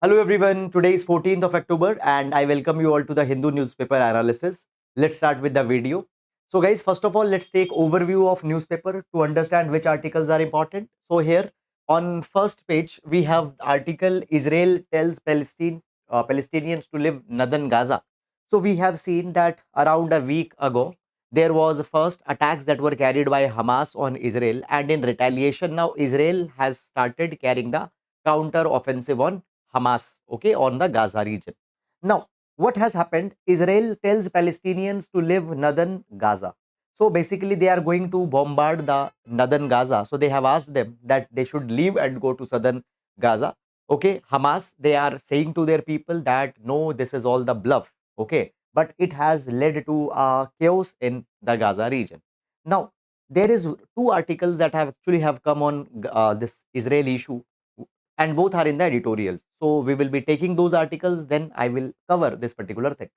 Hello everyone, today is 14th of October and I welcome you all to the Hindu newspaper analysis. Let's start with the video. So guys, first of all, let's take overview of newspaper to understand which articles are important. So here on first page, we have the article Israel tells Palestinians to live northern Gaza. So we have seen that around a week ago, there was first attacks that were carried by Hamas on Israel, and in retaliation now Israel has started carrying the counter offensive on Hamas, okay, on the Gaza region. Now, what has happened? Israel tells Palestinians to leave northern Gaza. So basically, they are going to bombard the northern Gaza. So they have asked them that they should leave and go to southern Gaza. Okay, Hamas, they are saying to their people that no, this is all the bluff. Okay, but it has led to chaos in the Gaza region. Now, there is two articles that have actually have come on this Israel issue, and both are in the editorials. So we will be taking those articles, then I will cover this particular thing.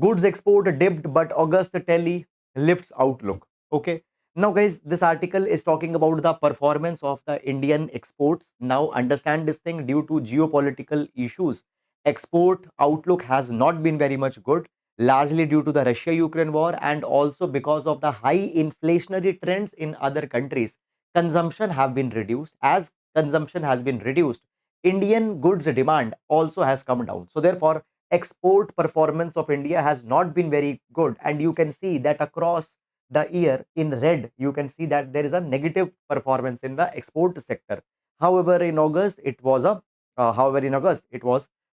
Goods export dipped, but August tally lifts outlook. Okay. Now, guys, this article is talking about the performance of the Indian exports. Now, understand this thing due to geopolitical issues. Export outlook has not been very much good, largely due to the Russia Ukraine war and also because of the high inflationary trends in other countries. Consumption have been reduced. As consumption has been reduced, Indian goods demand also has come down. So, therefore, export performance of India has not been very good. And you can see that across the year in red, you can see that there is a negative performance in the export sector. However, in August, it was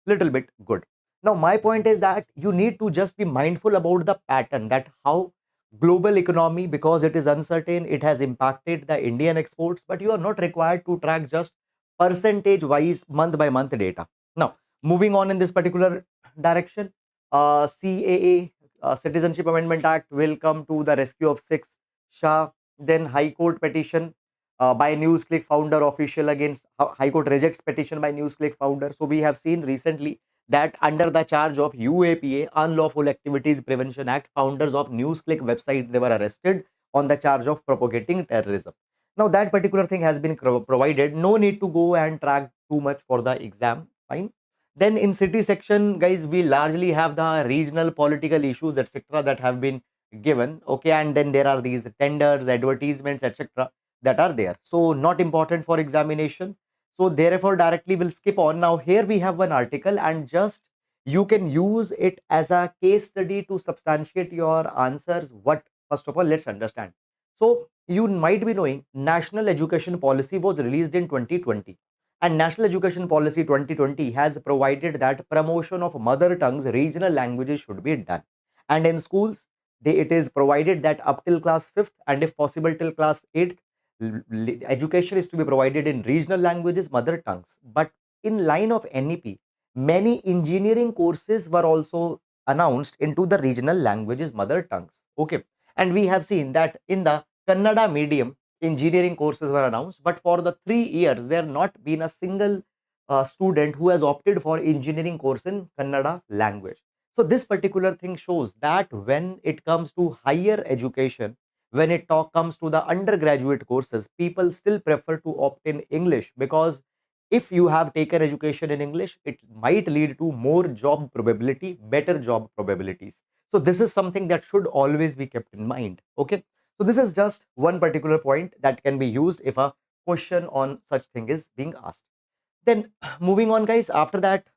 little bit good. Now, my point is that you need to just be mindful about the pattern that how global economy, because it is uncertain, it has impacted the Indian exports, but you are not required to track just percentage wise month by month data. Now, moving on in this particular direction, CAA, Citizenship Amendment Act, will come to the rescue of six Shah. Then High Court petition by NewsClick founder official against High Court rejects petition by NewsClick founder. So we have seen recently that under the charge of UAPA, Unlawful Activities Prevention Act, founders of NewsClick website, they were arrested on the charge of propagating terrorism. Now that particular thing has been provided. No need to go and track too much for the exam. Fine. Then in city section, guys, we largely have the regional political issues, etc., that have been given. Okay, and then there are these tenders, advertisements, etc., that are there. So not important for examination. So therefore, directly we'll skip on. Now here we have one article, and just you can use it as a case study to substantiate your answers. What first of all, let's understand. So you might be knowing National Education Policy was released in 2020, and National Education Policy 2020 has provided that promotion of mother tongues, regional languages should be done. And in schools, it is provided that up till class 5th and if possible till class 8th, education is to be provided in regional languages, mother tongues. But in line of NEP, many engineering courses were also announced into the regional languages, mother tongues. Okay. And we have seen that in the Kannada medium, engineering courses were announced, but for the 3 years, there not been a single student who has opted for engineering course in Kannada language. So this particular thing shows that when it comes to higher education, when it comes to the undergraduate courses, people still prefer to opt in English, because if you have taken education in English, it might lead to more job probability, better job probabilities. So this is something that should always be kept in mind. Okay. So this is just one particular point that can be used if a question on such thing is being asked. Then moving on, guys, after that,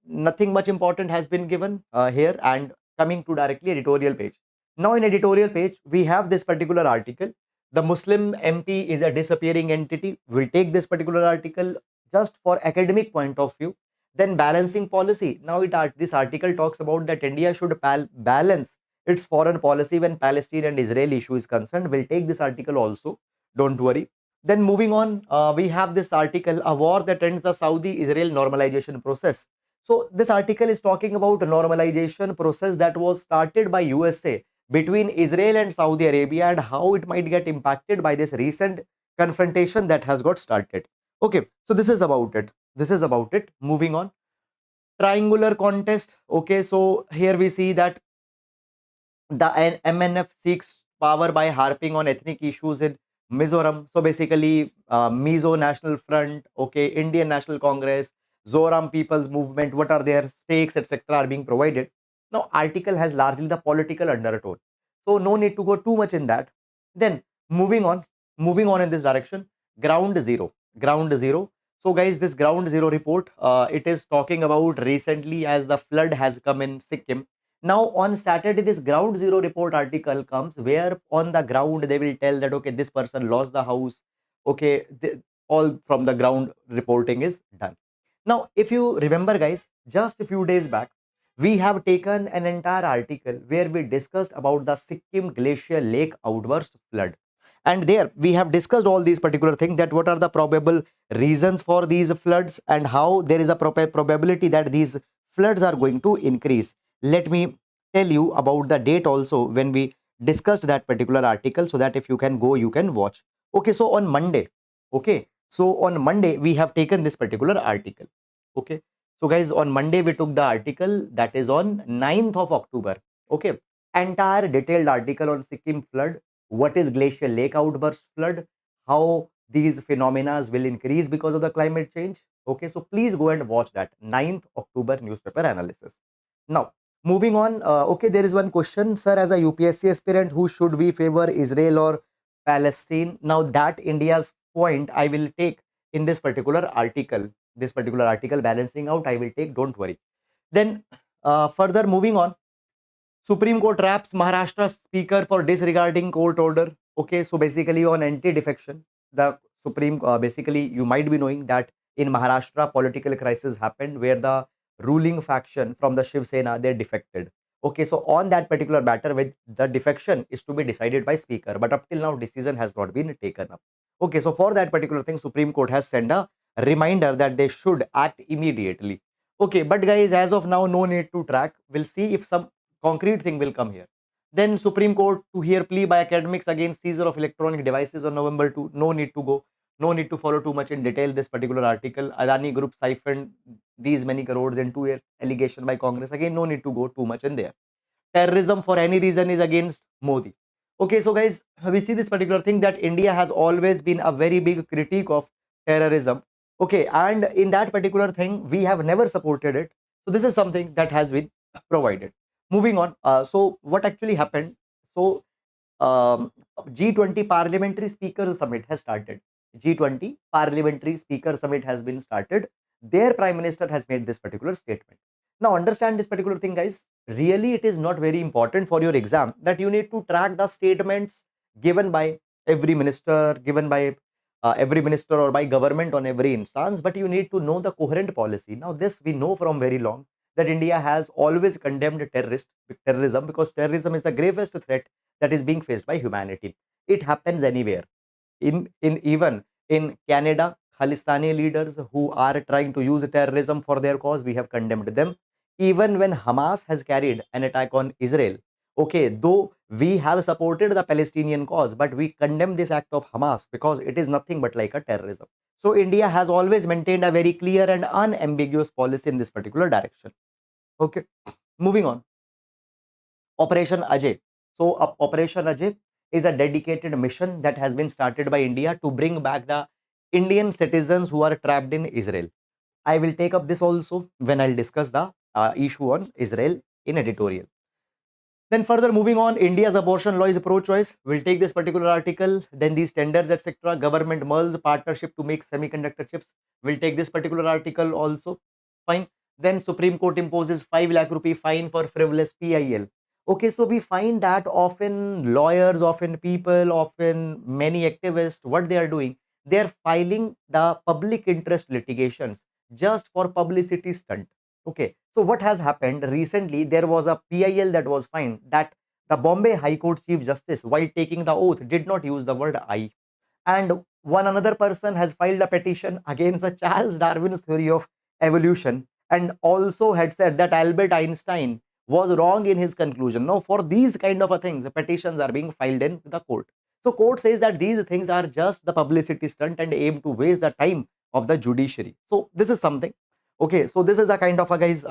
nothing much important has been given here, and coming to directly editorial page. Now in editorial page, we have this particular article. The Muslim MP is a disappearing entity. We'll take this particular article just for academic point of view. Then balancing policy. Now this article talks about that India should balance its foreign policy when Palestine and Israel issue is concerned. We'll take this article also. Don't worry. Then moving on, we have this article, a war that ends the Saudi-Israel normalization process. So this article is talking about a normalization process that was started by USA between Israel and Saudi Arabia, and how it might get impacted by this recent confrontation that has got started. Okay, so this is about it. This is about it. Moving on. Triangular contest. Okay, so here we see that the MNF seeks power by harping on ethnic issues in Mizoram. So basically, Mizo National Front, okay, Indian National Congress, Zoram people's movement, what are their stakes, etc. are being provided. Now, article has largely the political undertone. So no need to go too much in that. Then moving on in this direction, ground zero. Ground zero. So guys, this ground zero report, it is talking about recently as the flood has come in Sikkim. Now on Saturday, this ground zero report article comes where on the ground they will tell that, okay, this person lost the house. Okay, all from the ground reporting is done. Now, if you remember guys, just a few days back, we have taken an entire article where we discussed about the Sikkim glacier lake outburst flood. And there we have discussed all these particular things, that what are the probable reasons for these floods and how there is a probability that these floods are going to increase. Let me tell you about the date also when we discussed that particular article, so that if you can go, you can watch. Okay, so on Monday, okay, so on Monday we have taken this particular article. Okay, so guys, on Monday we took the article, that is on 9th of October. Okay, entire detailed article on Sikkim flood, what is glacial lake outburst flood, how these phenomena will increase because of the climate change. Okay, so please go and watch that 9th October newspaper analysis. Now, moving on, okay, there is one question, sir, as a UPSC aspirant, who should we favor, Israel or Palestine? Now, that India's point I will take in this particular article, balancing out, I will take, don't worry. Then, further moving on, Supreme Court wraps Maharashtra speaker for disregarding court order. Okay, so basically on anti-defection, the Supreme, basically you might be knowing that in Maharashtra political crisis happened where the ruling faction from the Shiv Sena, they defected. Okay, so on that particular matter, with the defection is to be decided by speaker, but up till now decision has not been taken up. Okay, so for that particular thing, Supreme Court has sent a reminder that they should act immediately. Okay, but guys, as of now, no need to track. We'll see if some concrete thing will come here. Then Supreme Court to hear plea by academics against seizure of electronic devices on November 2. No need to go. No need to follow too much in detail this particular article. Adani Group siphoned these many crores into a allegation by Congress. Again, no need to go too much in there. Terrorism for any reason is against Modi. Okay, so guys, we see this particular thing that India has always been a very big critique of terrorism. Okay, and in that particular thing, we have never supported it. So this is something that has been provided. Moving on, so what actually happened? So G20 Parliamentary Speaker Summit has started. G20 Parliamentary Speaker Summit has been started. Their Prime Minister has made this particular statement. Now understand this particular thing, guys. Really, it is not very important for your exam that you need to track the statements given by every minister, or by government on every instance, but you need to know the coherent policy. Now this we know from very long, that India has always condemned terrorism, because terrorism is the gravest threat that is being faced by humanity. It happens anywhere. In even in Canada, Khalistani leaders who are trying to use terrorism for their cause, we have condemned them. Even when Hamas has carried an attack on Israel, okay, though we have supported the Palestinian cause, but we condemn this act of Hamas because it is nothing but like a terrorism. So India has always maintained a very clear and unambiguous policy in this particular direction. Okay, moving on. Operation Ajay. So Operation Ajay is a dedicated mission that has been started by India to bring back the Indian citizens who are trapped in Israel. I will take up this also when I'll discuss the issue on Israel in editorial. Then further moving on, India's abortion law is pro-choice. We'll take this particular article. Then these tenders, etc. Government merges partnership to make semiconductor chips. We'll take this particular article also. Fine. Then Supreme Court imposes 5 lakh rupee fine for frivolous PIL. Okay, so we find that often lawyers, often people, often many activists, what they are doing, they are filing the public interest litigations just for publicity stunt. Okay, so what has happened recently? There was a PIL that was fined, that the Bombay High Court Chief Justice, while taking the oath, did not use the word I. And one another person has filed a petition against the Charles Darwin's theory of evolution, and also had said that Albert Einstein was wrong in his conclusion. Now, for these kind of things, petitions are being filed in the court. So court says that these things are just the publicity stunt and aim to waste the time of the judiciary. So this is something. Okay, so this is a kind of a, guys,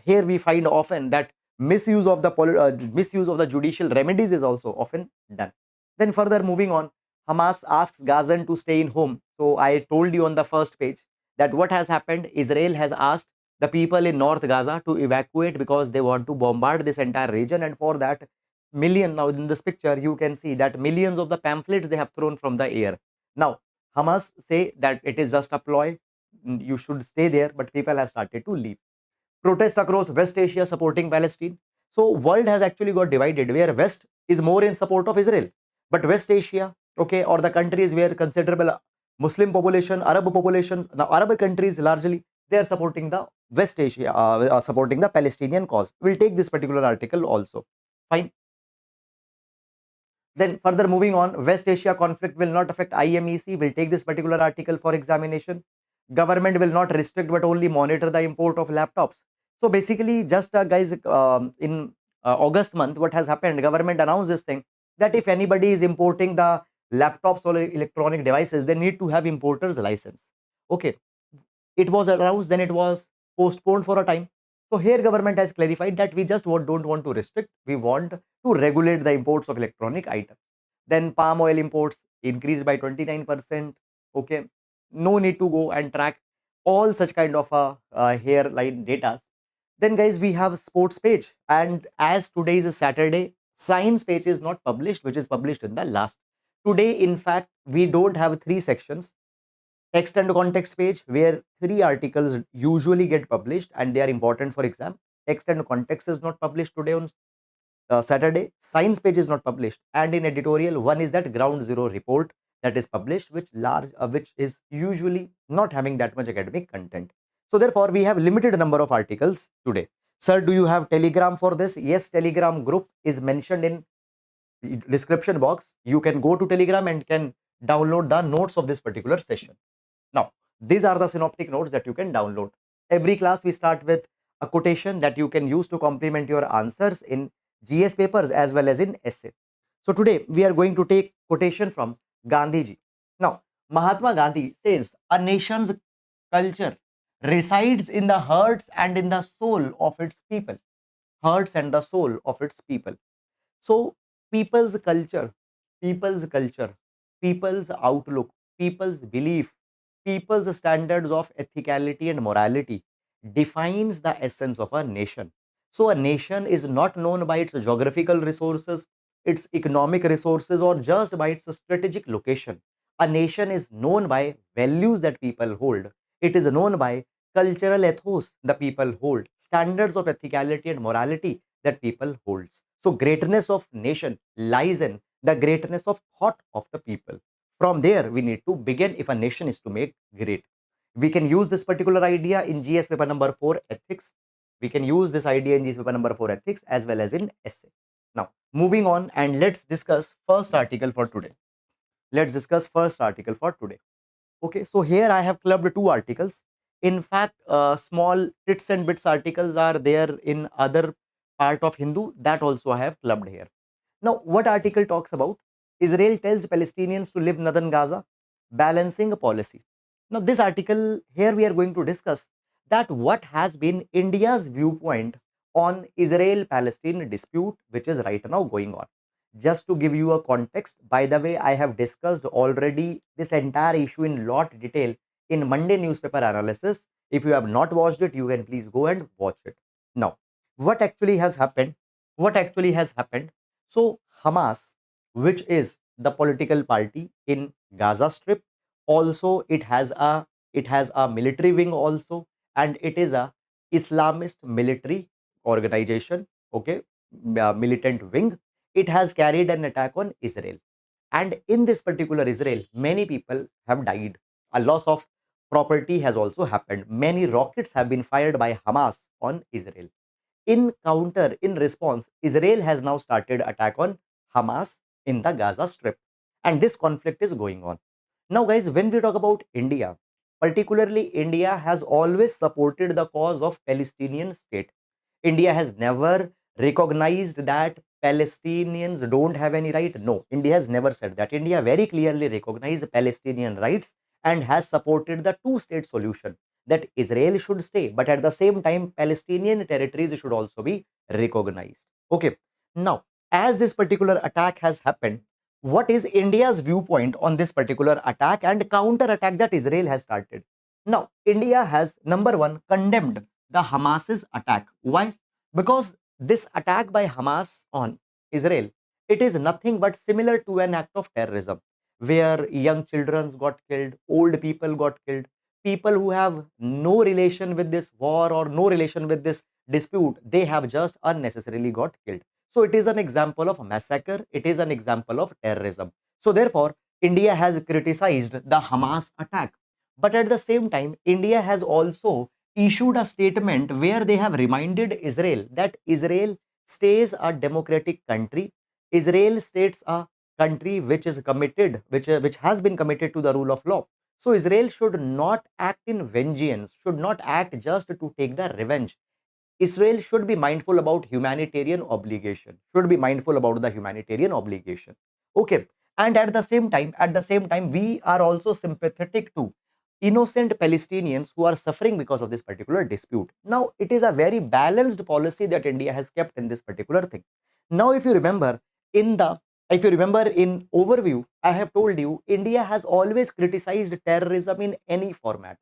here we find often that misuse of the judicial remedies is also often done. Then further moving on, Hamas asks Gazan to stay in home. So I told you on the first page that what has happened, Israel has asked the people in North Gaza to evacuate because they want to bombard this entire region, and for that million, now in this picture you can see that millions of the pamphlets they have thrown from the air. Now Hamas say that it is just a ploy, you should stay there, but people have started to leave. Protest across West Asia supporting Palestine. So world has actually got divided, where West is more in support of Israel, but West Asia, okay, or the countries where considerable Muslim population, Arab populations, now Arab countries largely, they are supporting the West Asia, supporting the Palestinian cause. We'll take this particular article also. Fine. Then further moving on, West Asia conflict will not affect IMEC. We'll take this particular article for examination. Government will not restrict but only monitor the import of laptops. So basically, just guys, in August month, what has happened? Government announced this thing that if anybody is importing the laptops or electronic devices, they need to have importer's license. Okay, it was announced, then it was postponed for a time. So here government has clarified that we just don't want to restrict, we want to regulate the imports of electronic items. Then palm oil imports increased by 29%. Okay, no need to go and track all such kind of hairline data. Then guys, we have sports page, and as today is a Saturday, science page is not published, which is published in the last. Today, in fact, we don't have three sections: text and context page, where three articles usually get published and they are important for exam. Text and context is not published today on Saturday. Science page is not published, and in editorial, one is that ground zero report that is published, which is usually not having that much academic content. So therefore, we have limited number of articles today. Sir, do you have Telegram for this? Yes, Telegram group is mentioned in description box. You can go to Telegram and can download the notes of this particular session. Now, these are the synoptic notes that you can download. Every class we start with a quotation that you can use to complement your answers in GS papers as well as in essay. So today we are going to take quotation from Gandhiji. Now, Mahatma Gandhi says, a nation's culture resides in the hearts and in the soul of its people. Hearts and the soul of its people. So people's culture, people's culture, people's outlook, people's belief, people's standards of ethicality and morality defines the essence of a nation. So a nation is not known by its geographical resources, its economic resources, or just by its strategic location. A nation is known by values that people hold. It is known by cultural ethos the people hold, standards of ethicality and morality that people holds. So greatness of nation lies in the greatness of thought of the people. From there, we need to begin if a nation is to make great. We can use this particular idea in GS paper number 4 ethics. We can use this idea in GS paper number 4 ethics as well as in essay. Now, moving on, and let's discuss first article for today. Let's discuss first article for today. Okay, so here I have clubbed two articles. In fact, small tits and bits articles are there in other part of Hindu, that also I have clubbed here. Now, what article talks about? Israel tells Palestinians to leave northern Gaza, balancing a policy. Now, this article here we are going to discuss that what has been India's viewpoint on Israel-Palestine dispute, which is right now going on. Just to give you a context, by the way, I have discussed already this entire issue in lot detail in Monday newspaper analysis. If you have not watched it, you can please go and watch it. Now, what actually has happened? What actually has happened? So Hamas, which is the political party in Gaza Strip, also it has a military wing also, and it is a Islamist military organization. Okay, militant wing. It has carried an attack on Israel, and in this particular Israel, many people have died. A loss of property has also happened. Many rockets have been fired by Hamas on Israel. In response, Israel has now started attack on Hamas in the Gaza Strip, and this conflict is going on. Now, guys, when we talk about India, particularly India has always supported the cause of Palestinian state. India has never recognized that Palestinians don't have any right. No, India has never said that. India very clearly recognized Palestinian rights and has supported the two-state solution, that Israel should stay, but at the same time, Palestinian territories should also be recognized. Okay. Now, as this particular attack has happened, what is India's viewpoint on this particular attack and counter attack that Israel has started? Now, India has number one condemned the Hamas's attack. Why? Because this attack by Hamas on Israel, it is nothing but similar to an act of terrorism where young children got killed, old people got killed, people who have no relation with this war or no relation with this dispute, they have just unnecessarily got killed. So it is an example of massacre, it is an example of terrorism. So therefore, India has criticized the Hamas attack. But at the same time, India has also issued a statement where they have reminded Israel that Israel stays a democratic country. Israel stays a country which is committed, which has been committed to the rule of law. So Israel should not act in vengeance, should not act just to take the revenge. Israel should be mindful about humanitarian obligation, should be mindful about the humanitarian obligation. Okay. And at the same time, we are also sympathetic to innocent Palestinians who are suffering because of this particular dispute. Now, it is a very balanced policy that India has kept in this particular thing. Now, in the if you remember in overview, I have told you India has always criticized terrorism in any format.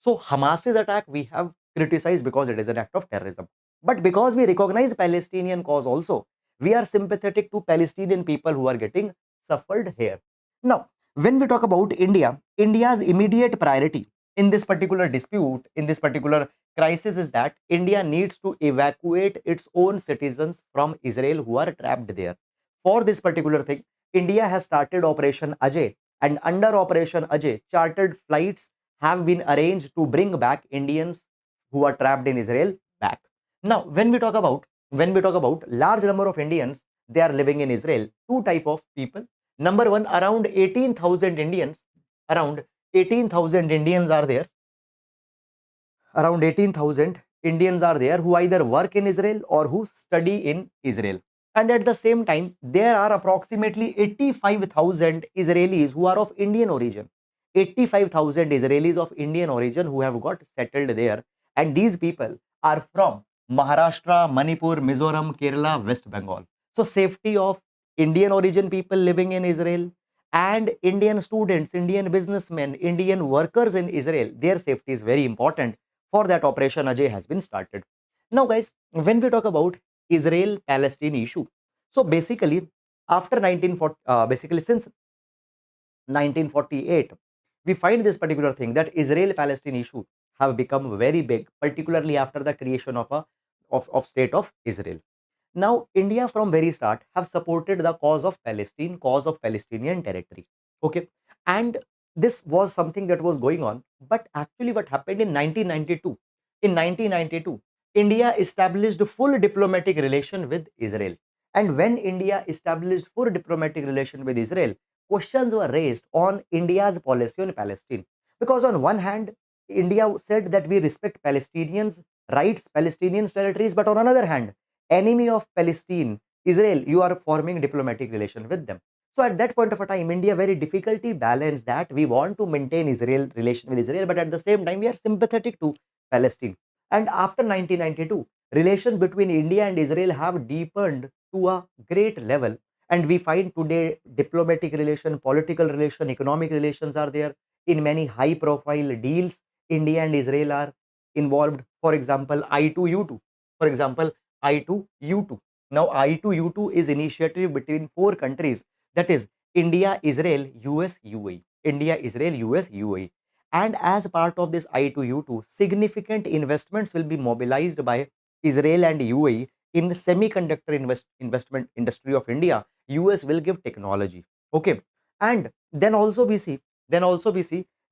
So Hamas's attack we have criticized because it is an act of terrorism. But because we recognize Palestinian cause also, we are sympathetic to Palestinian people who are getting suffered here. Now, when we talk about India, India's immediate priority in this particular dispute, in this particular crisis is that India needs to evacuate its own citizens from Israel who are trapped there. For this particular thing, India has started Operation Ajay, and under Operation Ajay, chartered flights have been arranged to bring back Indians who are trapped in Israel back. Now, when we talk about large number of Indians, they are living in Israel. Two type of people. Number one, around 18,000 Indians, around 18,000 Indians are there. Around 18,000 Indians are there who either work in Israel or who study in Israel. And at the same time, there are approximately 85,000 Israelis who are of Indian origin. 85,000 Israelis of Indian origin who have got settled there. And these people are from Maharashtra, Manipur, Mizoram, Kerala, West Bengal. So, safety of Indian origin people living in Israel and Indian students, Indian businessmen, Indian workers in Israel, their safety is very important. For that, Operation Ajay has been started. Now, guys, when we talk about Israel-Palestine issue, so basically, after 1940, basically since 1948, we find this particular thing that Israel-Palestine issue have become very big, particularly after the creation of of state of Israel. Now, India from very start have supported the cause of Palestine, cause of Palestinian territory. Okay. And this was something that was going on. But actually what happened in 1992, in 1992, India established full diplomatic relation with Israel. And when India established full diplomatic relation with Israel, questions were raised on India's policy on Palestine. Because on one hand, India said that we respect Palestinians' rights, Palestinian territories, but on another hand, enemy of Palestine, Israel, you are forming diplomatic relation with them. So at that point of a time, India very difficulty balanced that we want to maintain Israel relation with Israel, but at the same time we are sympathetic to Palestine. And after 1992, relations between India and Israel have deepened to a great level. And we find today diplomatic relation, political relation, economic relations are there in many high profile deals. India and Israel are involved. For example, I2U2. For example, I2U2. Now, I2U2 is initiative between four countries, that is India, Israel, US, UAE. India, Israel, US, UAE. And as part of this I2U2, significant investments will be mobilized by Israel and UAE in the semiconductor investment industry of India. US will give technology. Okay. And then also we see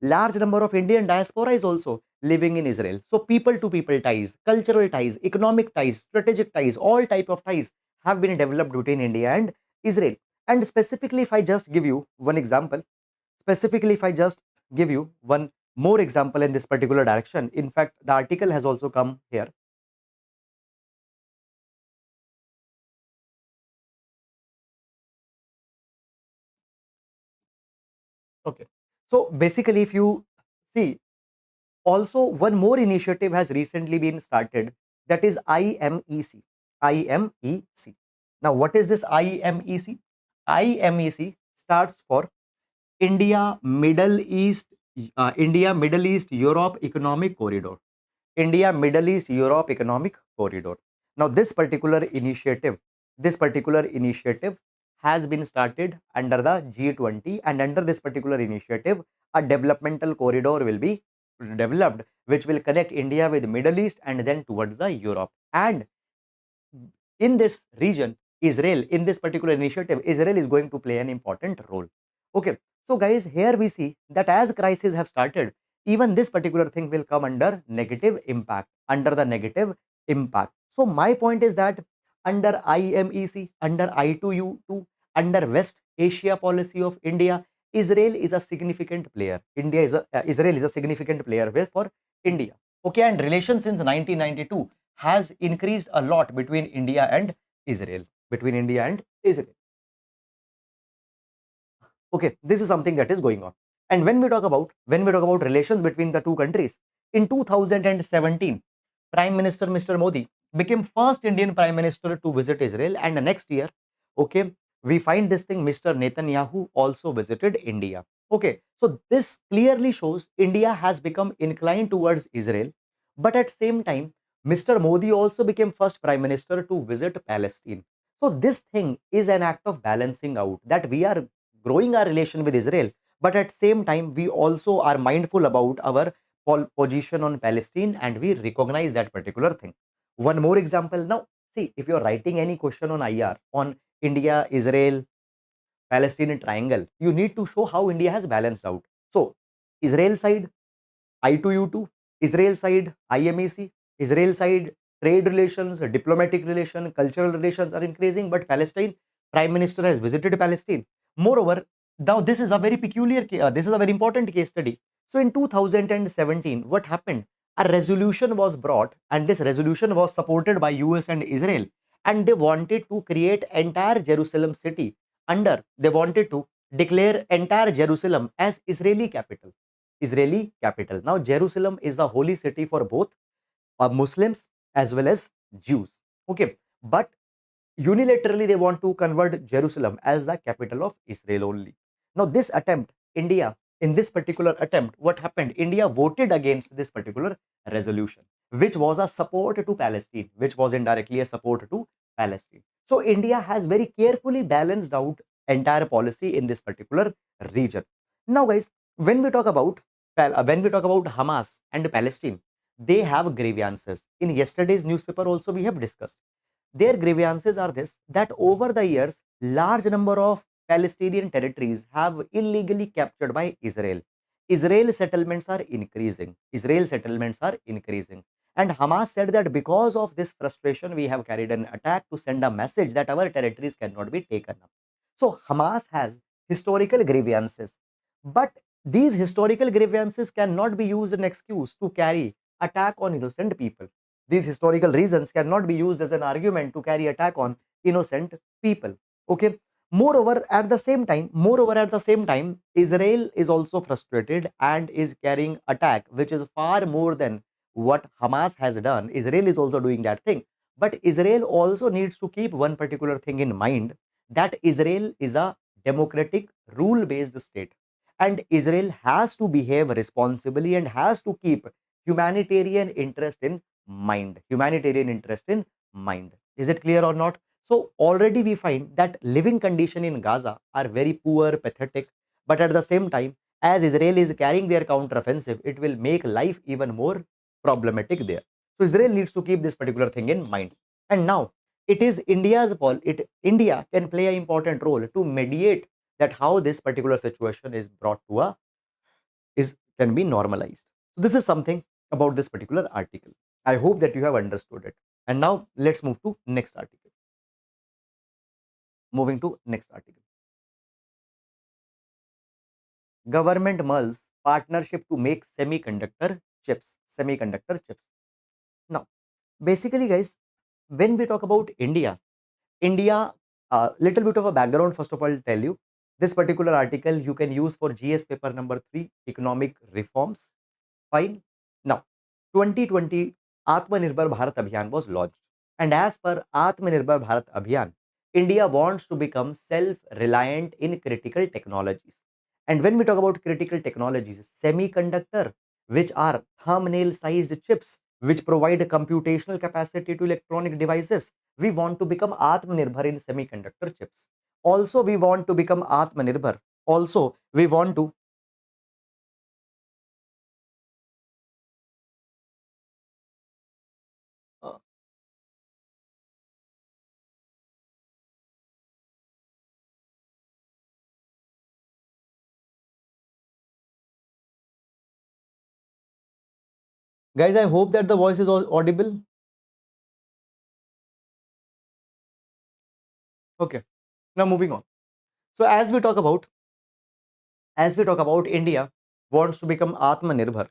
large number of Indian diaspora is also living in Israel. So people to people ties, cultural ties, economic ties, strategic ties, all type of ties have been developed between India and Israel. And specifically, if I just give you one example, specifically, if I just give you one more example in this particular direction, in fact, the article has also come here. Okay. So basically, if you see, also one more initiative has recently been started, that is IMEC. IMEC. Now, what is this IMEC? IMEC stands for India, Middle East, India, Middle East, Europe Economic Corridor. India, Middle East, Europe Economic Corridor. Now, this particular initiative has been started under the G20, and under this particular initiative, a developmental corridor will be developed, which will connect India with Middle East and then towards the Europe. And in this region, Israel, in this particular initiative, Israel is going to play an important role. Okay, so guys, here we see that as crises have started, even this particular thing will come under negative impact, under the negative impact. So my point is that under IMEC, under I2U2, under West Asia policy of India, Israel is a significant player. Israel is a significant player for India. Okay, and relations since 1992 has increased a lot between India and Israel. Between India and Israel. Okay, this is something that is going on. And when we talk about relations between the two countries, in 2017, Prime Minister Mr. Modi became first Indian Prime Minister to visit Israel, and the next year, okay, we find this thing Mr. Netanyahu also visited India. Okay, so this clearly shows India has become inclined towards Israel, but at same time, Mr. Modi also became first Prime Minister to visit Palestine. So this thing is an act of balancing out that we are growing our relation with Israel, but at same time we also are mindful about our position on Palestine and we recognize that particular thing. One more example now. See, if you're writing any question on IR on India, Israel, Palestinian triangle, you need to show how India has balanced out. So, Israel side, I2U2, Israel side, IMEC, Israel side, trade relations, diplomatic relations, cultural relations are increasing, but Palestine, Prime Minister has visited Palestine. Moreover, now this is a very this is a very important case study. So in 2017, what happened? A resolution was brought, and this resolution was supported by US and Israel, and they wanted to create entire Jerusalem city they wanted to declare entire Jerusalem as Israeli capital. Israeli capital. Now, Jerusalem is the holy city for both Muslims as well as Jews. Okay, but unilaterally they want to convert Jerusalem as the capital of Israel only. Now, this attempt, India, in this particular attempt, what happened? India voted against this particular resolution, which was a support to Palestine, which was indirectly a support to Palestine. So, India has very carefully balanced out entire policy in this particular region. Now, guys, when we talk about Hamas and Palestine, they have grievances. In yesterday's newspaper, also we have discussed their grievances are this that over the years, large number of Palestinian territories have illegally captured by Israel. Israel settlements are increasing. Israel settlements are increasing. And Hamas said that because of this frustration, we have carried an attack to send a message that our territories cannot be taken up. So Hamas has historical grievances. But these historical grievances cannot be used as an excuse to carry attack on innocent people. These historical reasons cannot be used as an argument to carry attack on innocent people. Okay. Moreover, at the same time, Israel is also frustrated and is carrying attack, which is far more than what Hamas has done. Israel is also doing that thing. But Israel also needs to keep one particular thing in mind that Israel is a democratic, rule based state. And Israel has to behave responsibly and has to keep humanitarian interest in mind. Humanitarian interest in mind. Is it clear or not? So already we find that living condition in Gaza are very poor, pathetic, but at the same time, as Israel is carrying their counteroffensive, it will make life even more problematic there. So Israel needs to keep this particular thing in mind. And now it is India can play an important role to mediate that how this particular situation is brought to a is can be normalized. So this is something about this particular article. I hope that you have understood it. And now let's move to next article. Moving to next article. Government mulls partnership to make semiconductor chips. Semiconductor chips. Now, basically, guys, when we talk about India, little bit of a background. First of all, tell you this particular article you can use for GS paper number 3, economic reforms. Fine. Now, 2020 Atmanirbhar Bharat Abhiyan was launched. And as per Atmanirbhar Bharat Abhiyan, India wants to become self-reliant in critical technologies. And when we talk about critical technologies, semiconductor, which are thumbnail sized chips, which provide a computational capacity to electronic devices, we want to become Atmanirbhar in semiconductor chips. Also, we want to become Atmanirbhar. Also, we want to. uh, Guys, I hope that the voice is audible. Okay, now moving on. So, as we talk about India wants to become Atmanirbhar.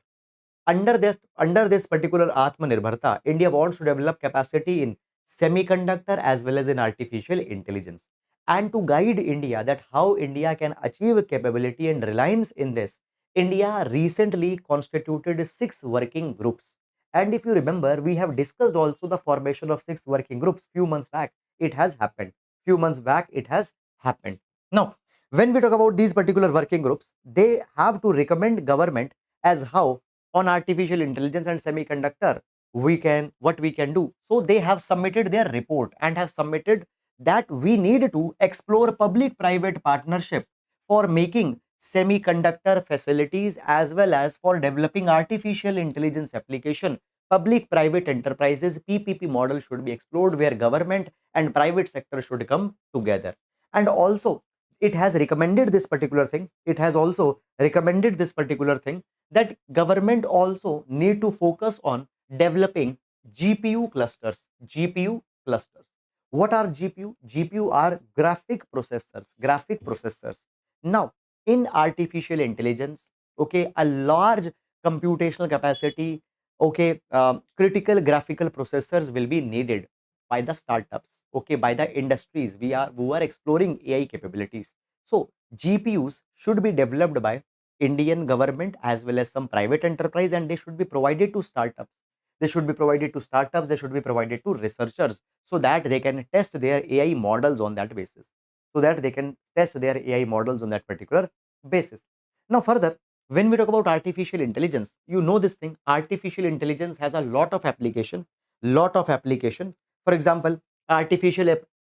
Under this particular Atmanirbharta, India wants to develop capacity in semiconductor as well as in artificial intelligence. And to guide India that how India can achieve capability and reliance in this, India recently constituted six working groups. And if you remember, we have discussed also the formation of six working groups few months back. It has happened. Few months back, it has happened. Now, when we talk about these particular working groups, they have to recommend government as how on artificial intelligence and semiconductor what we can do. So they have submitted their report and have submitted that we need to explore public private partnership for making semiconductor facilities as well as for developing artificial intelligence application. Public private enterprises PPP model should be explored where government and private sector should come together. And also it has recommended this particular thing. It has also recommended this particular thing that government also need to focus on developing GPU clusters. GPU clusters. What are GPU? GPU are graphic processors. Graphic processors. Now, in artificial intelligence, okay, a large computational capacity, okay, critical graphical processors will be needed by the startups, okay, by the industries who are exploring AI capabilities. So GPUs should be developed by Indian government as well as some private enterprise, and they should be provided to startups. They should be provided to startups, they should be provided to researchers so that they can test their AI models on that basis. So that they can test their AI models on that particular basis. Now, further, when we talk about artificial intelligence, you know this thing, artificial intelligence has a lot of application. For example,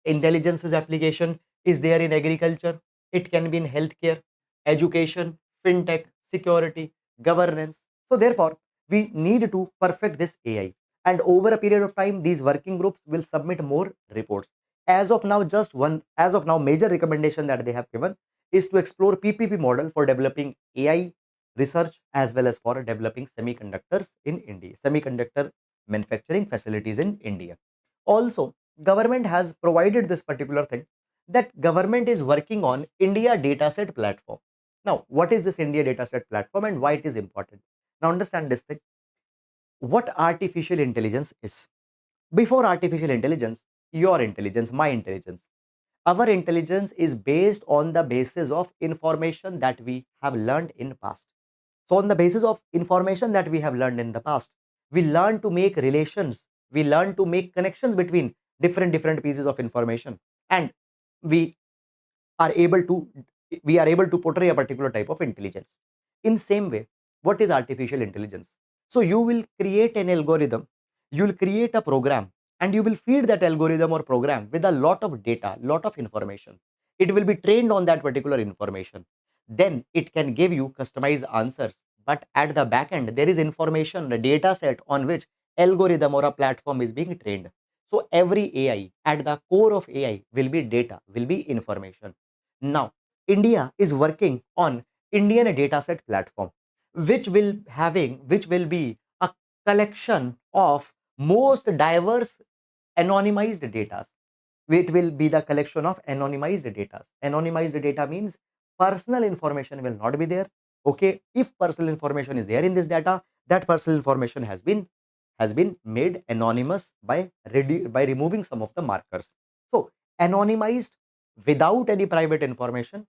intelligence's application is there in agriculture, it can be in healthcare, education, fintech, security, governance. So therefore, we need to perfect this AI. And over a period of time, these working groups will submit more reports. As of now, major recommendation that they have given is to explore PPP model for developing AI research as well as for developing semiconductors in India, semiconductor manufacturing facilities in India. Also, government has provided this particular thing that government is working on India dataset platform. Now, what is this India dataset platform and why it is important? Now, understand this thing. What artificial intelligence is? Before artificial intelligence, your intelligence, my intelligence, our intelligence is based on the basis of information that we have learned in past. So, on the basis of information that we have learned in the past, we learn to make relations, we learn to make connections between different pieces of information, and we are able to portray a particular type of intelligence. In same way, what is artificial intelligence? So you will create an algorithm, you will create a program, and you will feed that algorithm or program with a lot of data, lot of information. It will be trained on that particular information. Then it can give you customized answers, but at the back end there is information, a data set on which algorithm or a platform is being trained. So every AI, at the core of AI will be data, will be information. Now, India is working on Indian dataset platform, which will be a collection of most diverse anonymized data. It will be the collection of anonymized data. Anonymized data means personal information will not be there. Okay, if personal information is there in this data, that personal information has been made anonymous by removing some of the markers. So anonymized without any private information,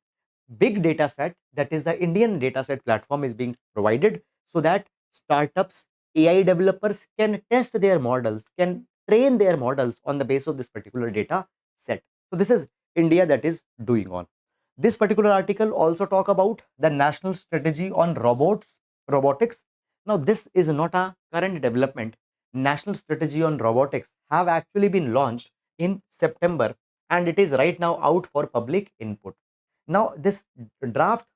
big data set, that is the Indian data set platform, is being provided so that startups, AI developers can test their models, can train their models on the basis of this particular data set. So this is India that is doing on. This particular article also talk about the national strategy on robotics. Now, this is not a current development. National strategy on robotics have actually been launched in September, and it is right now out for public input. Now, this draft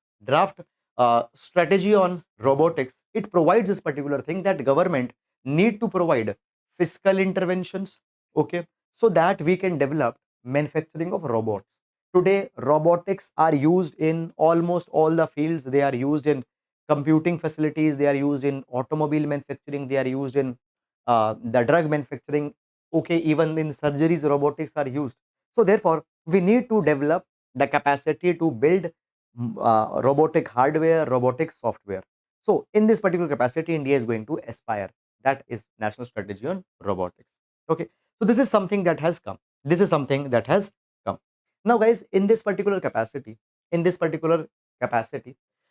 strategy on robotics, it provides this particular thing that government need to provide fiscal interventions, okay, so that we can develop manufacturing of robots. Today, robotics are used in almost all the fields. They are used in computing facilities, they are used in automobile manufacturing, they are used in the drug manufacturing. Okay, even in surgeries, robotics are used. So, therefore, we need to develop the capacity to build robotic hardware, robotic software. So, in this particular capacity, India is going to aspire. That is national strategy on robotics. Okay, so this is something that has come. This is something that has come. Now, guys, in this particular capacity,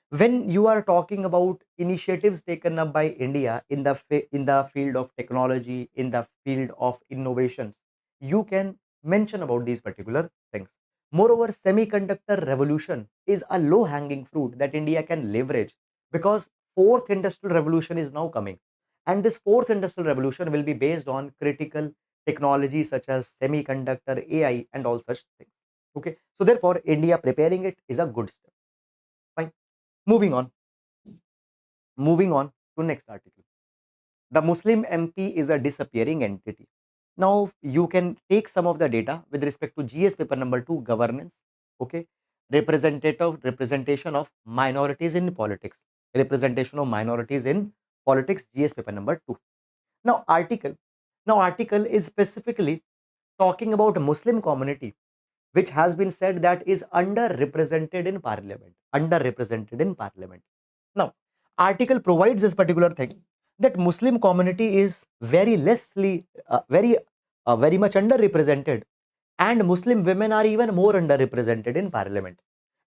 when you are talking about initiatives taken up by India in the in the field of technology, in the field of innovations, you can mention about these particular things. Moreover, semiconductor revolution is a low hanging fruit that India can leverage, because fourth industrial revolution is now coming, and this fourth industrial revolution will be based on critical technology such as semiconductor, AI, and all such things. Okay, so therefore, India preparing it is a good step. Fine. Moving on. Moving on to next article. The Muslim MP is a disappearing entity. Now you can take some of the data with respect to GS paper number 2, governance. Okay, representation of minorities in politics. Representation of minorities in politics. GS paper number 2. Now article is specifically talking about Muslim community, which has been said that is underrepresented in parliament. Underrepresented in parliament. Now, article provides this particular thing that Muslim community is very lessly, very much underrepresented, and Muslim women are even more underrepresented in parliament.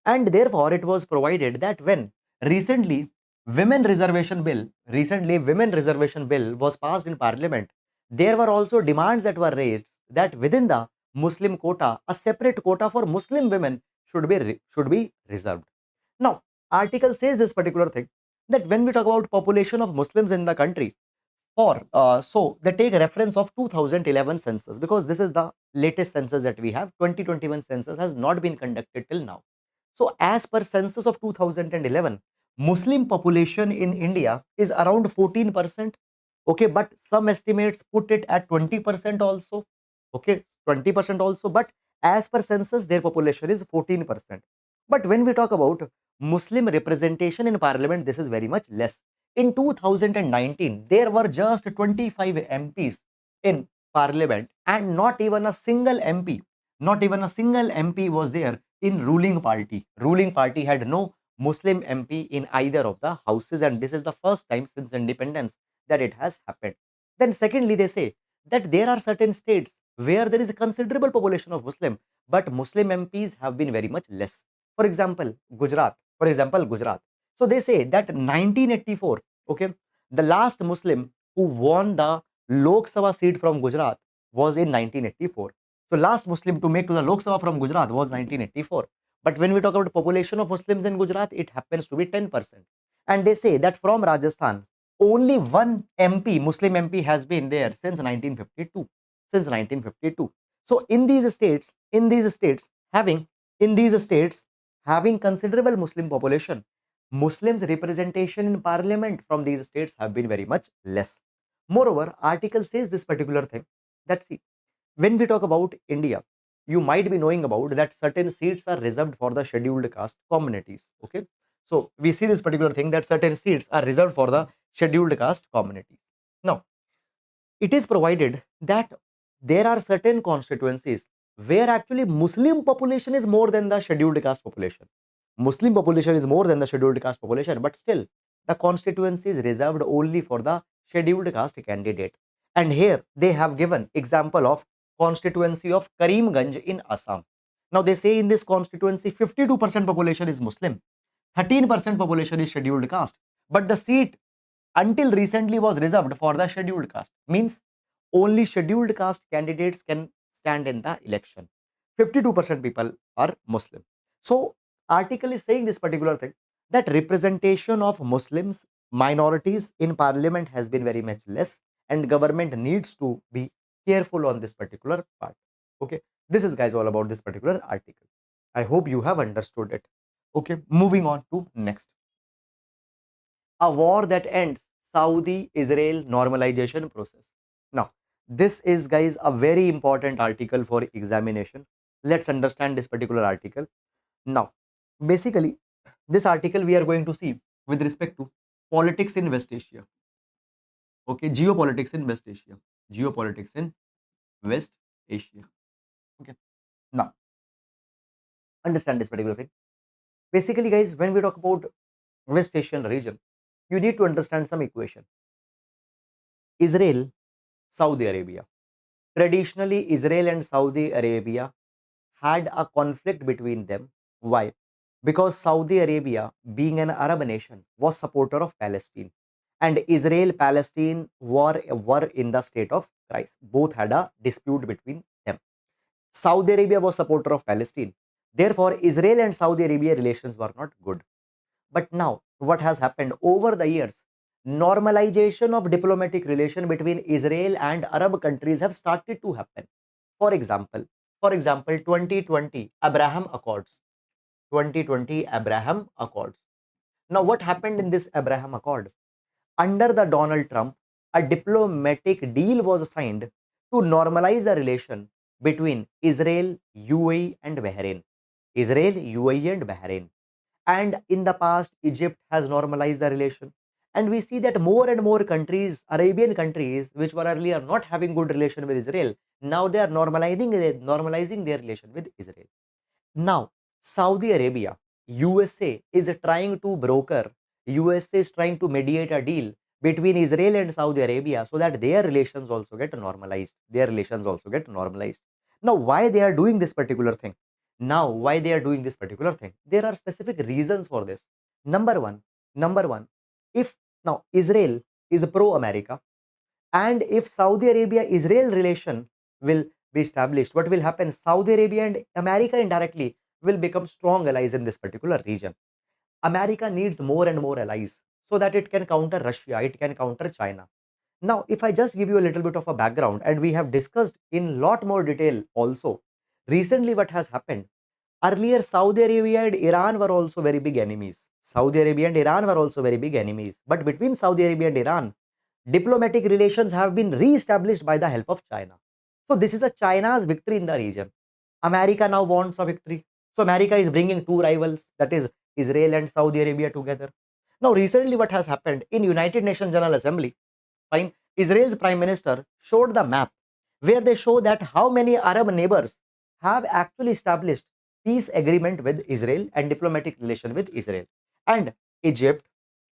And therefore, it was provided that when recently women reservation bill was passed in parliament, there were also demands that were raised that within the Muslim quota, a separate quota for Muslim women should be reserved. Now, article says this particular thing that when we talk about population of Muslims in the country, or so they take reference of 2011 census, because this is the latest census that we have. 2021 census has not been conducted till now. So as per census of 2011, Muslim population in India is around 14%. Okay, but some estimates put it at 20% also. Okay, 20% also, but as per census, their population is 14%. But when we talk about Muslim representation in parliament, this is very much less. In 2019, there were just 25 MPs in parliament, and not even a single MP was there in ruling party. Ruling party had no Muslim MP in either of the houses, and this is the first time since independence that it has happened. Then secondly, they say that there are certain states where there is a considerable population of Muslim, but Muslim MPs have been very much less. For example, Gujarat. So they say that 1984, okay, the last Muslim who won the Lok Sabha seat from Gujarat was in 1984. So last Muslim to make to the Lok Sabha from Gujarat was 1984. But when we talk about the population of Muslims in Gujarat, it happens to be 10%. And they say that from Rajasthan, only one MP, Muslim MP, has been there since 1952. Since 1952. So having in these states having considerable Muslim population, Muslims representation in parliament from these states have been very much less. Moreover, article says this particular thing that, see, when we talk about India, you might be knowing about that certain seats are reserved for the scheduled caste communities. Okay, so we see this particular thing that certain seats are reserved for the scheduled caste communities. Now, it is provided that there are certain constituencies where actually Muslim population is more than the scheduled caste population. Muslim population is more than the scheduled caste population, but still the constituency is reserved only for the scheduled caste candidate. And here they have given example of constituency of Karimganj in Assam. Now they say in this constituency 52% population is Muslim, 13% population is scheduled caste, but the seat until recently was reserved for the scheduled caste. Means only scheduled caste candidates can stand in the election. 52% people are Muslim. So Article is saying this particular thing, that representation of Muslims minorities in parliament has been very much less, and government needs to be careful on this particular part. Okay, this is guys all about this particular article. I hope you have understood it. Okay, moving on to next. A war that ends Saudi Israel normalization process. Now, this is guys a very important article for examination. Let's understand this particular article. Now, basically, this article we are going to see with respect to politics in West Asia. Okay, geopolitics in West Asia. Geopolitics in West Asia. Okay, now understand this particular thing. Basically, guys, when we talk about West Asian region, you need to understand some equation. Israel, Saudi Arabia. Traditionally, Israel and Saudi Arabia had a conflict between them. Why? Because Saudi Arabia, being an Arab nation, was supporter of Palestine, and Israel Palestine were in the state of crisis. Both had a dispute between them. Saudi Arabia was supporter of Palestine. Therefore, Israel and Saudi Arabia relations were not good. But now, what has happened over the years? Normalization of diplomatic relation between Israel and Arab countries have started to happen. For example, 2020 Abraham Accords. 2020 Abraham Accords. Now, what happened in this Abraham Accord? Under the Donald Trump, a diplomatic deal was signed to normalize the relation between Israel, UAE, and Bahrain. Israel, UAE, and Bahrain. And in the past, Egypt has normalized the relation. And we see that more and more countries, Arabian countries, which were earlier not having good relation with Israel, now they are normalizing their relation with Israel. Now, Saudi Arabia, USA is trying to broker, USA is trying to mediate a deal between Israel and Saudi Arabia so that their relations also get normalized. Their relations also get normalized. Now, why they are doing this particular thing? Now, why they are doing this particular thing? There are specific reasons for this. Number one, if now Israel is pro-America, and if Saudi Arabia-Israel relation will be established, what will happen? Saudi Arabia and America indirectly will become strong allies in this particular region. America needs more and more allies so that it can counter Russia, it can counter China. Now, if I just give you a little bit of a background, and we have discussed in lot more detail also, recently what has happened, earlier Saudi Arabia and Iran were also very big enemies. Saudi Arabia and Iran were also very big enemies. But between Saudi Arabia and Iran, diplomatic relations have been re-established by the help of China. So this is a China's victory in the region. America now wants a victory. So America is bringing two rivals, that is Israel and Saudi Arabia together. Now recently what has happened in United Nations General Assembly, fine, Israel's Prime Minister showed the map where they show that how many Arab neighbors have actually established peace agreement with Israel and diplomatic relation with Israel. And Egypt,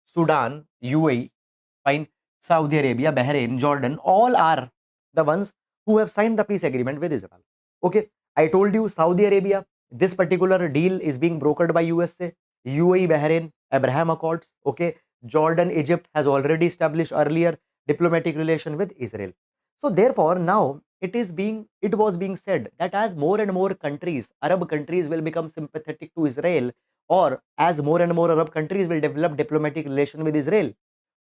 Sudan, UAE, fine, Saudi Arabia, Bahrain, Jordan, all are the ones who have signed the peace agreement with Israel. Okay, I told you Saudi Arabia, this particular deal is being brokered by USA, UAE, Bahrain, Abraham Accords. Okay, Jordan, Egypt has already established earlier diplomatic relation with Israel. So therefore, now it was being said that as more and more countries, Arab countries will become sympathetic to Israel, or as more and more Arab countries will develop diplomatic relation with Israel,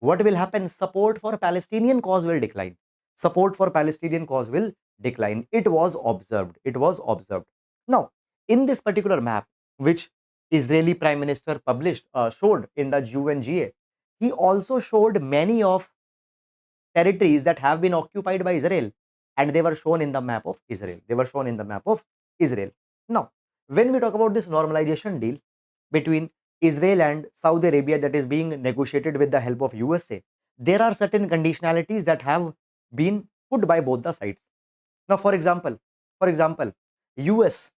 what will happen? Support for Palestinian cause will decline. Support for Palestinian cause will decline. It was observed. It was observed. Now, in this particular map, which Israeli Prime Minister showed in the UNGA, he also showed many of territories that have been occupied by Israel, and they were shown in the map of Israel. They were shown in the map of Israel. Now, when we talk about this normalization deal between Israel and Saudi Arabia that is being negotiated with the help of USA, there are certain conditionalities that have been put by both the sides. Now, for example, US,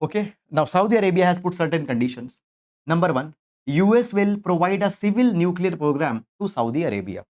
okay, now Saudi Arabia has put certain conditions. Number one, US will provide a civil nuclear program to Saudi Arabia,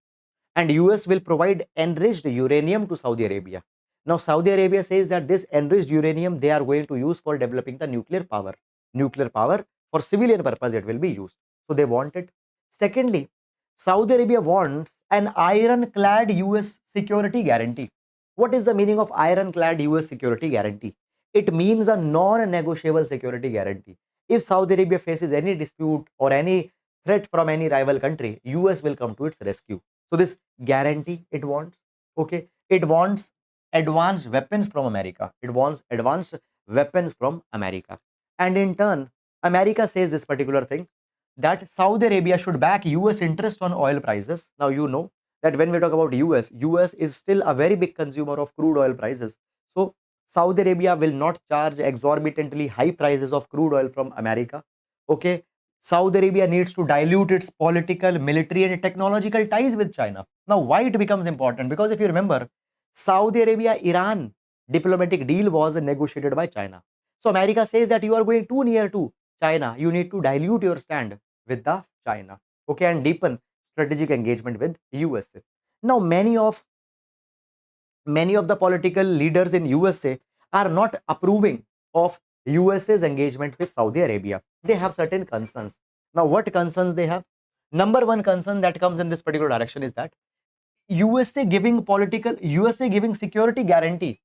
and US will provide enriched uranium to Saudi Arabia. Now, Saudi Arabia says that this enriched uranium they are going to use for developing the nuclear power. Nuclear power for civilian purpose it will be used. So they want it. Secondly, Saudi Arabia wants an ironclad US security guarantee. What is the meaning of ironclad US security guarantee? It means a non-negotiable security guarantee. If Saudi Arabia faces any dispute or any threat from any rival country, US will come to its rescue. So this guarantee it wants, okay, it wants advanced weapons from America. It wants advanced weapons from America. And in turn, America says this particular thing that Saudi Arabia should back US interest on oil prices. Now you know that when we talk about US is still a very big consumer of crude oil prices. So Saudi Arabia will not charge exorbitantly high prices of crude oil from America. Okay. Saudi Arabia needs to dilute its political, military, and technological ties with China. Now, why it becomes important? Because if you remember, Saudi Arabia Iran diplomatic deal was negotiated by China. So, America says that you are going too near to China. You need to dilute your stand with the China. Okay. And deepen strategic engagement with USA. Now, many of the political leaders in USA are not approving of USA's engagement with Saudi Arabia. They have certain concerns. Now, what concerns they have? Number one concern that comes in this particular direction is that USA giving security guarantee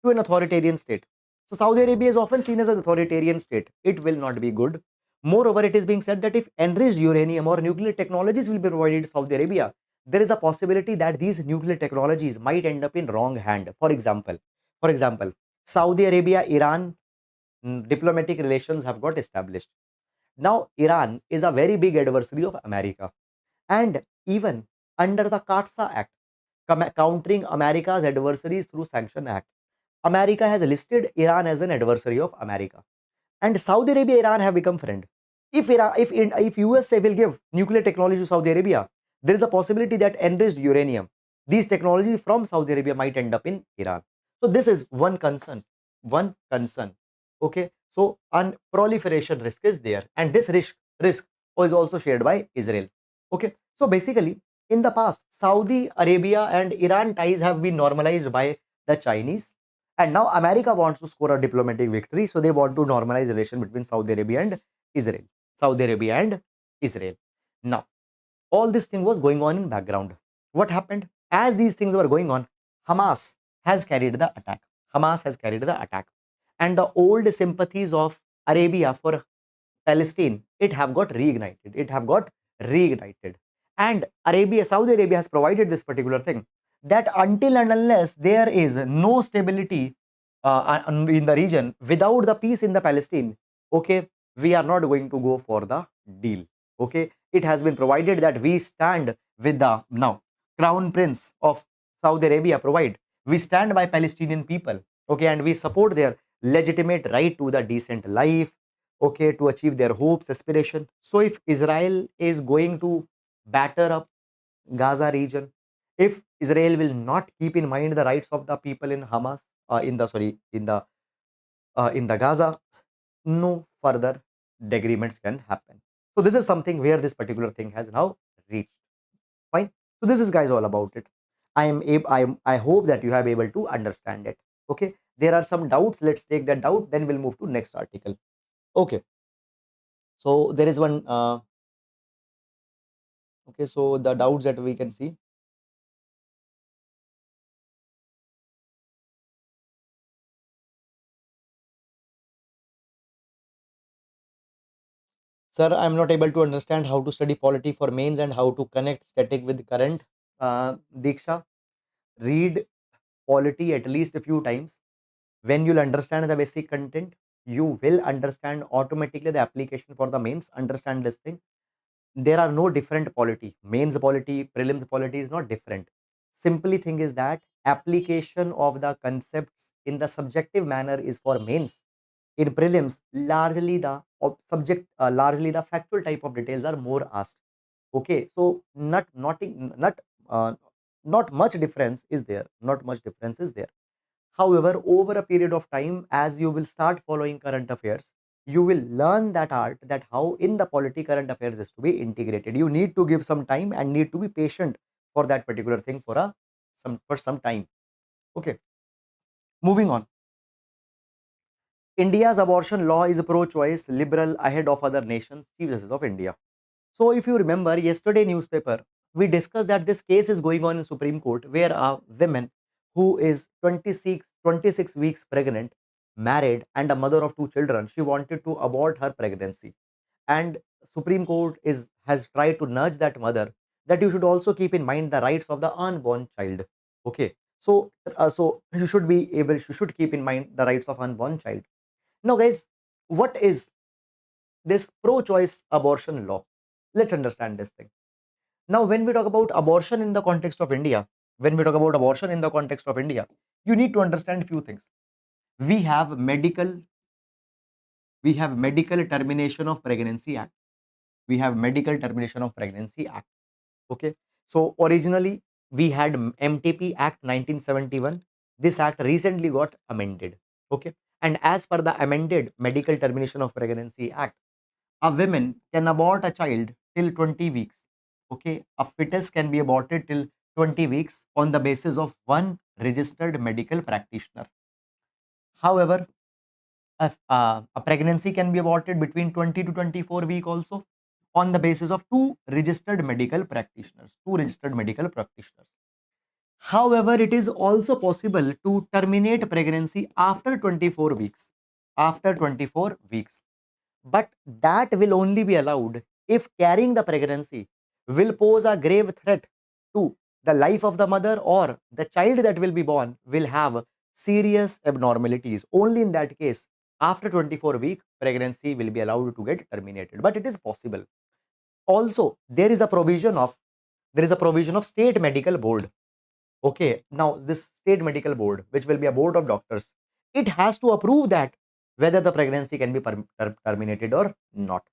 to an authoritarian state. So Saudi Arabia is often seen as an authoritarian state. It will not be good. Moreover, it is being said that if enriched uranium or nuclear technologies will be provided to Saudi Arabia, there is a possibility that these nuclear technologies might end up in wrong hand. For example, Saudi Arabia, Iran diplomatic relations have got established. Now, Iran is a very big adversary of America, and even under the CAATSA Act, countering America's adversaries through Sanction Act, America has listed Iran as an adversary of America, and Saudi Arabia, Iran have become friend. If USA will give nuclear technology to Saudi Arabia, there is a possibility that enriched uranium, these technologies from Saudi Arabia might end up in Iran. So this is one concern. One concern. Okay. So proliferation risk is there, and this risk is also shared by Israel. Okay. So basically, in the past, Saudi Arabia and Iran ties have been normalized by the Chinese, and now America wants to score a diplomatic victory, so they want to normalize relation between Saudi Arabia and Israel. Saudi Arabia and Israel. Now, all this thing was going on in background. What happened? As these things were going on, Hamas has carried the attack. Hamas has carried the attack. And the old sympathies of Arabia for Palestine, it have got reignited. It have got reignited. And Saudi Arabia has provided this particular thing that until and unless there is no stability in the region without the peace in the Palestine, okay, we are not going to go for the deal. Okay, it has been provided that we stand with the now Crown Prince of Saudi Arabia we stand by Palestinian people, okay, and we support their legitimate right to the decent life, okay, to achieve their hopes, aspiration. So if Israel is going to batter up Gaza region, if Israel will not keep in mind the rights of the people in Hamas, in the Gaza, no further disagreements can happen. So this is something where this particular thing has now reached. Fine. So this is guys all about it. I hope that you have able to understand it. Okay. There are some doubts. Let's take that doubt. Then we'll move to next article. Okay. So there is one. Okay. So the doubts that we can see. Sir, I'm not able to understand how to study polity for mains and how to connect static with current. Diksha, read polity at least a few times. When you'll understand the basic content, you will understand automatically the application for the mains. Understand this thing. There are no different polity. Mains polity, prelims polity is not different. Simply thing is that application of the concepts in the subjective manner is for mains. In prelims, largely the factual type of details are more asked. Okay, so uh, not much difference is there. Not much difference is there. However, over a period of time, as you will start following current affairs, you will learn that art, that how in the polity current affairs is to be integrated. You need to give some time and need to be patient for that particular thing for some time. Okay, moving on. India's abortion law is pro-choice, liberal, ahead of other nations. Chief Justice of India. So, if you remember yesterday newspaper, we discussed that this case is going on in Supreme Court, where a woman who is 26 weeks pregnant, married and a mother of two children, she wanted to abort her pregnancy. And Supreme Court is has tried to nudge that mother that you should also keep in mind the rights of the unborn child. Okay, so you should be able, you should keep in mind the rights of unborn child. Now, guys, what is this pro-choice abortion law? Let's understand this thing. Now, when we talk about abortion in the context of India, when we talk about abortion in the context of India, you need to understand few things. We have medical termination of pregnancy act. We have medical termination of pregnancy act. Okay, so originally we had MTP Act 1971. This act recently got amended. Okay, and as per the amended medical termination of pregnancy act, a woman can abort a child till 20 weeks. Okay, a fetus can be aborted till 20 weeks on the basis of one registered medical practitioner. However, a pregnancy can be aborted between 20 to 24 week also on the basis of two registered medical practitioners. Two registered medical practitioners. However, it is also possible to terminate pregnancy after 24 weeks. After 24 weeks. But that will only be allowed if carrying the pregnancy will pose a grave threat to the life of the mother, or the child that will be born will have serious abnormalities. Only in that case, after 24-week, pregnancy will be allowed to get terminated. But it is possible. Also, there is a provision of state medical board. Okay, now this state medical board, which will be a board of doctors, it has to approve that whether the pregnancy can be terminated or not.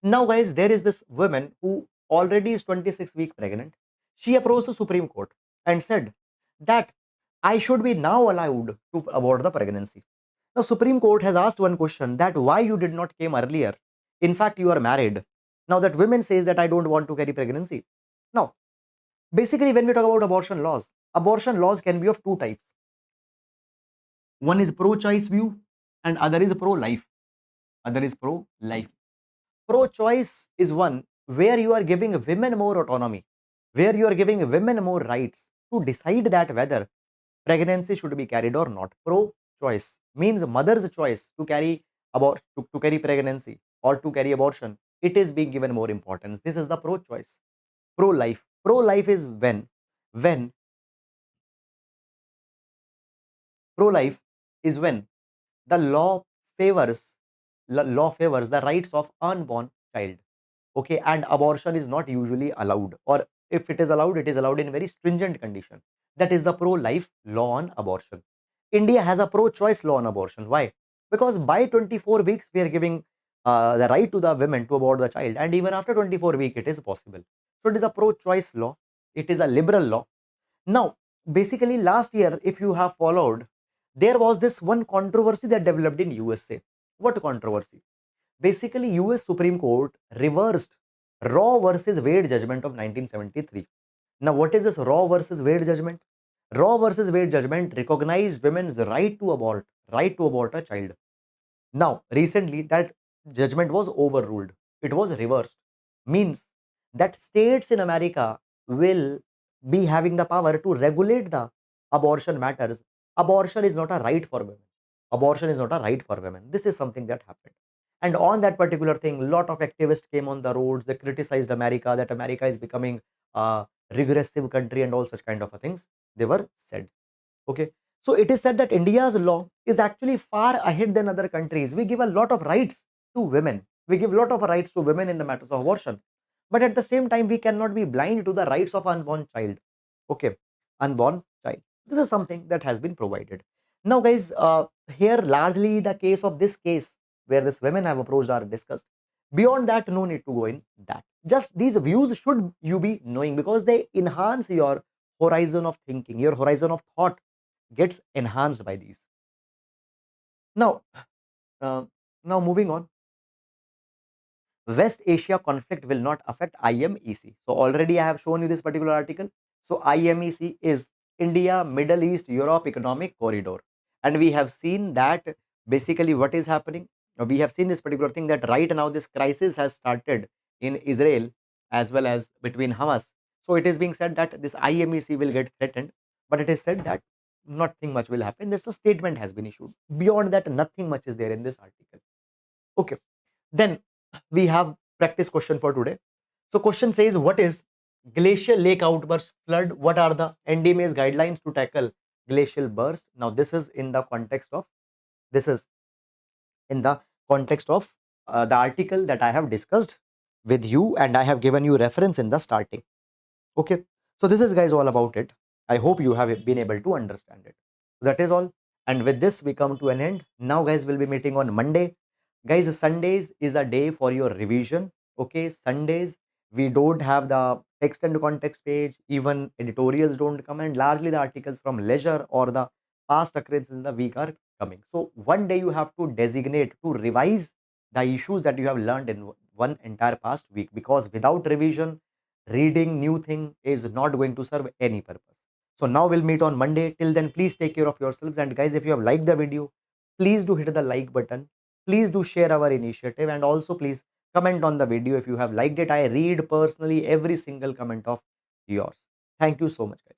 Now, guys, there is this woman who already is 26-week pregnant. She approached the Supreme Court and said that I should be now allowed to abort the pregnancy. Now, Supreme Court has asked one question, that why you did not came earlier. In fact, you are married. Now that woman says that I don't want to carry pregnancy. Now, basically, when we talk about abortion laws can be of two types. One is pro-choice view and other is pro-life. Other is pro-life. Pro-choice is one where you are giving women more autonomy, where you are giving women more rights to decide that whether pregnancy should be carried or not. Pro-choice means mother's choice to carry to carry pregnancy or to carry abortion. It is being given more importance. This is the pro-choice. Pro-life. Pro-life is when pro-life is when the law favors the rights of unborn child. Okay, and abortion is not usually allowed, or if it is allowed, it is allowed in very stringent condition. That is the pro-life law on abortion. India has a pro-choice law on abortion. Why? Because by 24 weeks we are giving the right to the women to abort the child, and even after 24 week it is possible. So it is a pro-choice law. It is a liberal law. Now, basically last year, if you have followed, there was this one controversy that developed in USA. What controversy? Basically, US Supreme Court reversed Roe versus Wade judgment of 1973. Now, what is this Roe versus Wade judgment? Roe versus Wade judgment recognized women's right to abort a child. Now, recently that judgment was overruled. It was reversed. Means that states in America will be having the power to regulate the abortion matters. Abortion is not a right for women. Abortion is not a right for women. This is something that happened. And on that particular thing, a lot of activists came on the roads. They criticized America, that America is becoming a regressive country and all such kind of things. They were said. Okay. So it is said that India's law is actually far ahead than other countries. We give a lot of rights to women. We give a lot of rights to women in the matters of abortion. But at the same time, we cannot be blind to the rights of unborn child. Okay. Unborn child. This is something that has been provided. Now, guys, here largely the case of this case where this women have approached are discussed. Beyond that, no need to go in that. Just these views should you be knowing, because they enhance your horizon of thinking, your horizon of thought gets enhanced by these. Now, uh, now moving on, West Asia conflict will not affect IMEC. So already I have shown you this particular article. So IMEC is India, Middle East, Europe Economic Corridor. And we have seen that basically what is happening. We have seen this particular thing, that right now this crisis has started in Israel as well as between Hamas. So it is being said that this IMEC will get threatened. But it is said that nothing much will happen. This a statement has been issued. Beyond that, nothing much is there in this article. Okay. Then we have practice question for today. So question says, what is glacial lake outburst flood? What are the NDMA's guidelines to tackle glacial burst? Now this is in the context of this is in the context of the article that I have discussed with you, and I have given you reference in the starting. Okay. So this is guys all about it. I hope you have been able to understand it. That is all. And with this, we come to an end. Now, guys, we'll be meeting on Monday. Guys, Sundays is a day for your revision. Okay. Sundays, we don't have the text and context page. Even editorials don't come, and largely the articles from leisure or the past occurrences in the week are coming. So one day you have to designate to revise the issues that you have learned in one entire past week, because without revision, reading new thing is not going to serve any purpose. So now we'll meet on Monday. Till then, please take care of yourselves. And guys, if you have liked the video, please do hit the like button. Please do share our initiative, and also please comment on the video if you have liked it. I read personally every single comment of yours. Thank you so much, guys.